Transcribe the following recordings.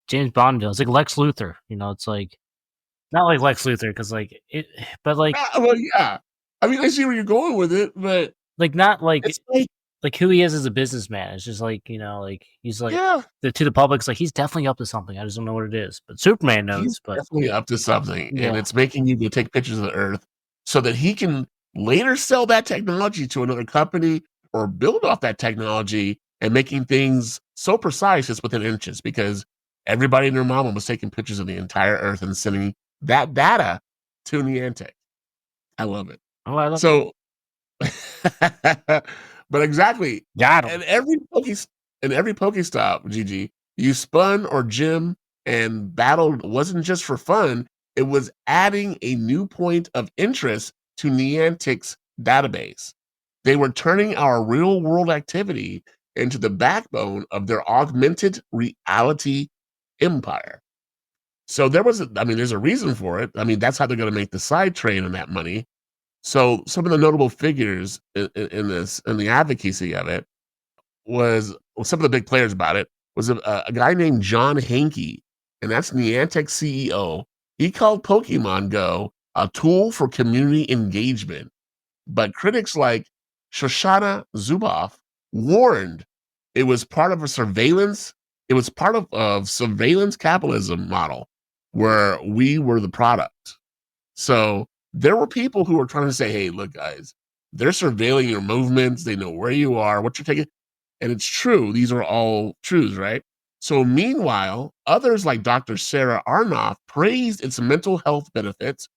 James Bond villain. It's like Lex Luthor. It's like not like Lex Luthor because like it, but like Well, yeah. I mean, I see where you're going with it, but not like it's like, who he is as a businessman. It's just like like he's like yeah, to the public. It's like he's definitely up to something. I just don't know what it is. But Superman he's knows. But definitely up to something, and yeah, it's making you go take pictures of the Earth so that he can later sell that technology to another company or build off that technology and making things so precise it's within inches because everybody and their mama was taking pictures of the entire Earth and sending that data to Niantic. I love it. oh, I love So, but exactly, got him. and every Pokestop, GG, you spun or gym and battled wasn't just for fun. It was adding a new point of interest to Niantic's database. They were turning our real world activity into the backbone of their augmented reality empire. So there's a reason for it. I mean, that's how they're going to make the side train on that money. So some of the notable figures in this, in the advocacy of it, some of the big players about it was a guy named John Hankey, and that's Niantic CEO. He called Pokemon Go a tool for community engagement, but critics like Shoshana Zuboff warned it was part of a surveillance. It was part of a surveillance capitalism model where we were the product. So there were people who were trying to say, hey, look, guys, they're surveilling your movements. They know where you are, what you're taking. And it's true. These are all truths, right? So meanwhile, others like Dr. Sarah Arnoff praised its mental health benefits,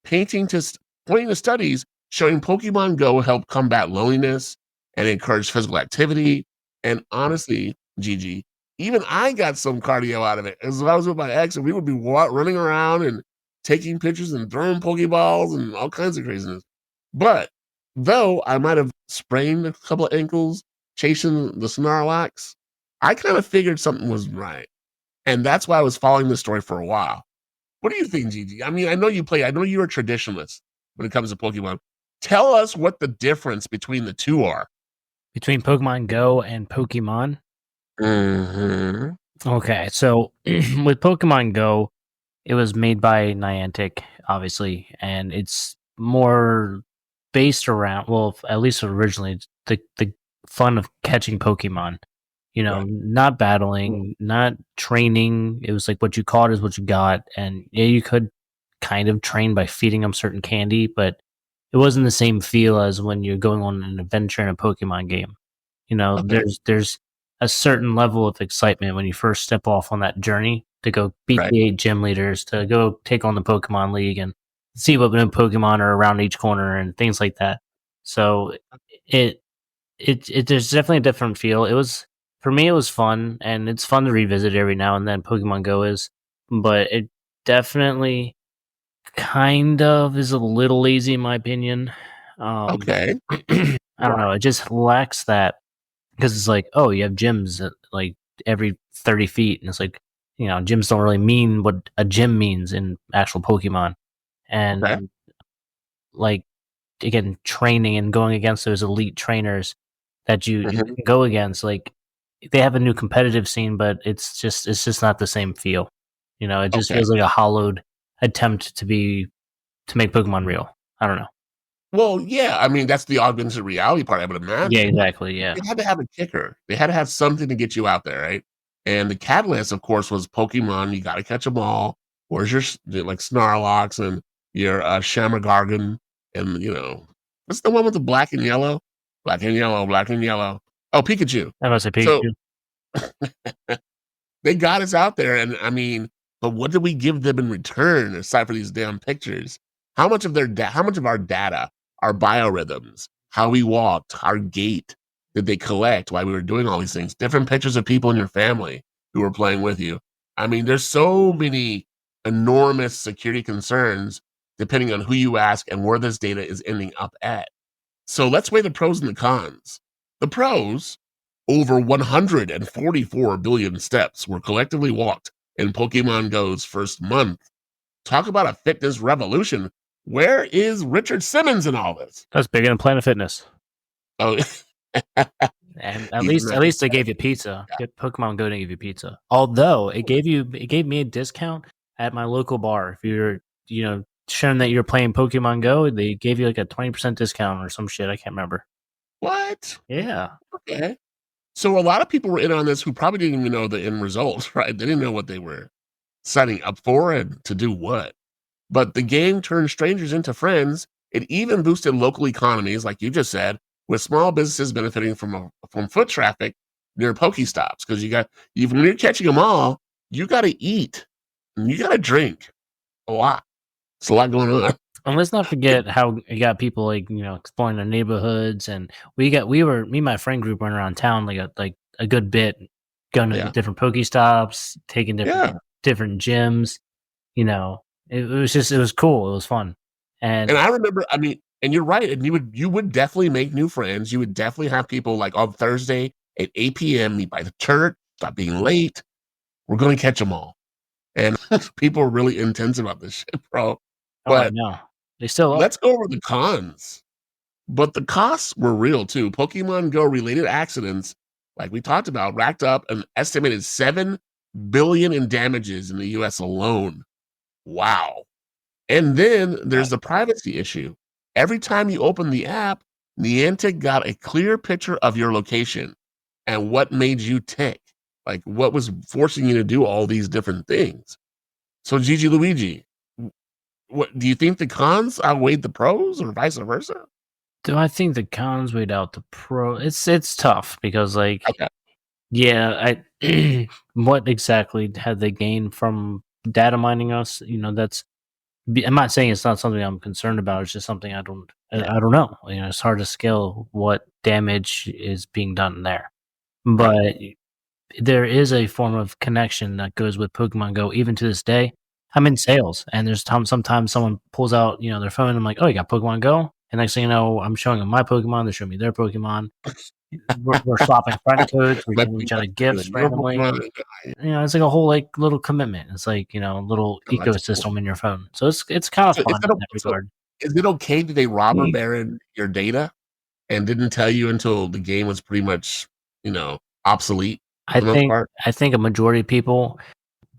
pointing to studies showing Pokemon Go help combat loneliness and encourage physical activity. And honestly, Gigi, even I got some cardio out of it. As I was with my ex, and we would be running around and taking pictures and throwing Pokeballs and all kinds of craziness. But though I might have sprained a couple of ankles chasing the Snorlax, I kind of figured something was right. And that's why I was following this story for a while. What do you think, Gigi? I mean, I know you're a traditionalist when it comes to Pokemon. Tell us what the difference between the two are. Between Pokemon Go and Pokemon. Mm-hmm. Okay, so with Pokemon Go, it was made by Niantic, obviously, and it's more based around, well, at least originally, the fun of catching Pokemon. Right. Not battling, not training. It was like what you caught is what you got, and yeah, you could kind of train by feeding them certain candy, but it wasn't the same feel as when you're going on an adventure in a Pokemon game. Okay. There's a certain level of excitement when you first step off on that journey to go beat Right. the 8 gym leaders, to go take on the Pokemon League and see what new Pokemon are around each corner and things like that. So it there's definitely a different feel. It was for me, it was fun, and it's fun to revisit every now and then. Pokemon Go is, but it definitely kind of is a little lazy in my opinion. Okay. I don't know. It just lacks that because it's like, oh, you have gyms at, like every 30 feet, and it's like, gyms don't really mean what a gym means in actual Pokemon, Okay. and like again, training and going against those elite trainers that you Mhm. can go against, like they have a new competitive scene, but it's just not the same feel. It just Okay. feels like a hollowed attempt to make Pokemon real. I don't know. Well, yeah. I mean, that's the augmented reality part, I would Yeah, imagine. exactly. Yeah. They had to have a kicker. They had to have something to get you out there, right? And the catalyst, of course, was Pokemon. You got to catch them all. Where's your like Snarlox and your Shamagargan, and what's the one with the black and yellow? Black and yellow, black and yellow. Oh, Pikachu. I must say So Pikachu. they got us out there, and I mean, but what did we give them in return aside for these damn pictures? How much of our data, our biorhythms, how we walked, our gait, did they collect while we were doing all these things? Different pictures of people in your family who were playing with you. I mean, there's so many enormous security concerns depending on who you ask and where this data is ending up at. So let's weigh the pros and the cons. The pros: over 144 billion steps were collectively walked in Pokemon Go's first month. Talk about a fitness revolution. Where is Richard Simmons in all this? That's bigger than Planet Fitness. Oh, And Even at that least they gave you pizza. Pokemon Go didn't give you pizza. Although it gave me a discount at my local bar. If you're, showing that you're playing Pokemon Go, they gave you like a 20% discount or some shit. I can't remember. what? Yeah. Okay. So a lot of people were in on this who probably didn't even know the end result, right? They didn't know what they were signing up for and to do what. But the game turned strangers into friends. It even boosted local economies, like you just said, with small businesses benefiting from foot traffic near Pokestops. Because when you're catching them all, you got to eat and you got to drink a lot. It's a lot going on. And let's not forget how you got people like, exploring the neighborhoods, and me and my friend group went around town like a good bit, going to Yeah, different Pokestops, taking yeah. different gyms. You know, it was cool. It was fun. And And I remember, I mean, and you're right. And you would definitely make new friends. You would definitely have people like on Thursday at 8 p.m. meet by the church. Stop being late. We're going to catch them all. And people are really intense about this shit, bro. oh, I But know. They still are. let's go over the cons. But the costs were real too. Pokemon Go related accidents, like we talked about, racked up an estimated 7 billion in damages in the US alone. Wow. And then there's the privacy issue. Every time you open the app, Niantic got a clear picture of your location and what made you tick, like what was forcing you to do all these different things. So, Gigi Luigi, what do you think the cons outweighed the pros or vice versa? Do I think the cons weighed out the pro? It's tough because like, Okay. yeah, I what exactly had they gained from data mining us? I'm not saying it's not something I'm concerned about. It's just something Yeah. I don't know. It's hard to scale what damage is being done there. Right. But there is a form of connection that goes with Pokemon Go even to this day. I'm in sales, and sometimes someone pulls out, their phone. I'm like, "Oh, you got Pokemon Go?" And next thing you know, I'm showing them my Pokemon. They're showing me their Pokemon. We're swapping friend codes. We're Let giving me each let other you in gifts your randomly. Pokemon. It's like a whole like little commitment. It's like a little Oh, that's cool. ecosystem in your phone. So it's kind of So fun in that regard. is it okay that they robber baron your data and didn't tell you until the game was pretty much, obsolete for I the most think part? I think a majority of people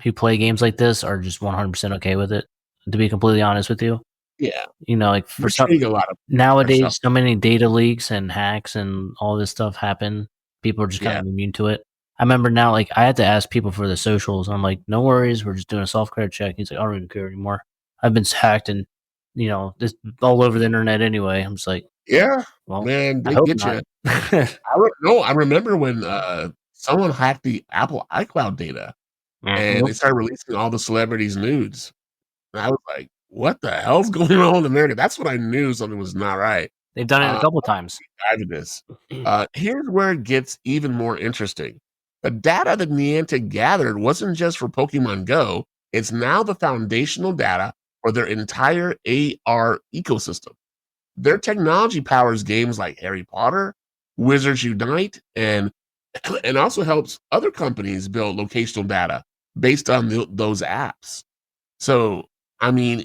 who play games like this are just 100% okay with it. To be completely honest with you, Yeah. like for They're some treating a lot of themselves. nowadays, so many data leaks and hacks and all this stuff happen. People are just kind Yeah. of immune to it. I remember now, like I had to ask people for the socials. I'm like, no worries, we're just doing a soft credit check. He's like, I don't even care anymore. I've been hacked and this all over the internet anyway. I'm just like, Yeah. well, Man, I they hope get not. you. I remember when, someone hacked the Apple iCloud data and they Nope. started releasing all the celebrities' nudes. And I was like, "What the hell's going on in America?" That's when I knew something was not right. They've done it a Uh, couple times. Diving this. Here's where it gets even more interesting. The data that Niantic gathered wasn't just for Pokemon Go, it's now the foundational data for their entire AR ecosystem. Their technology powers games like Harry Potter, Wizards Unite, and also helps other companies build locational data based on those apps. So, I mean,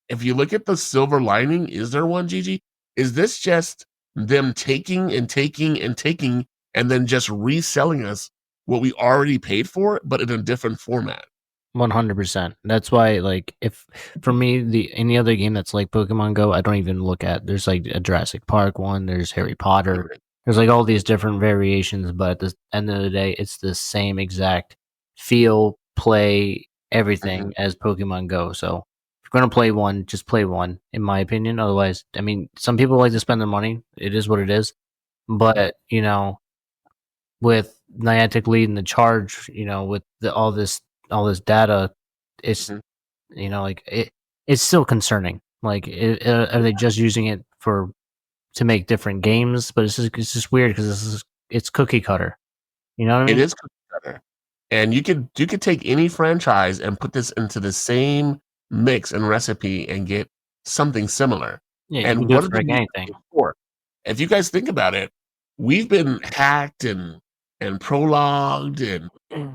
if you look at the silver lining, is there one, Gigi? Is this just them taking and taking and taking and then just reselling us what we already paid for, but in a different format? 100%. That's why, like, if for me, the any other game that's like Pokemon Go, I don't even look at. There's like a Jurassic Park one. There's Harry Potter. Right. There's like all these different variations, but at the end of the day, it's the same exact feel, play, Mhm. everything as Pokemon Go. So if you're gonna play one, just play one, in my opinion. Otherwise, I mean, some people like to spend their money. It is what it is. But with Niantic leading the charge, with all this data, it's Mhm. like it's still concerning. Like, are they just using it to make different games? But it's just weird because it's cookie cutter. You know what I It mean? is cookie cutter. And you could take any franchise and put this into the same mix and recipe and get something similar. Yeah, you can And do what it do for they like use anything. it for? If you guys think about it, we've been hacked and prologued and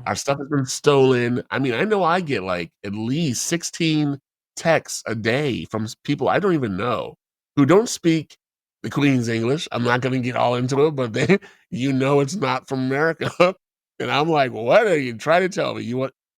our stuff has been stolen. I mean, I know I get like at least 16 texts a day from people I don't even know who don't speak the Queen's English. I'm not gonna get all into it, but they, it's not from America. And I'm like, what are you trying to tell me? You want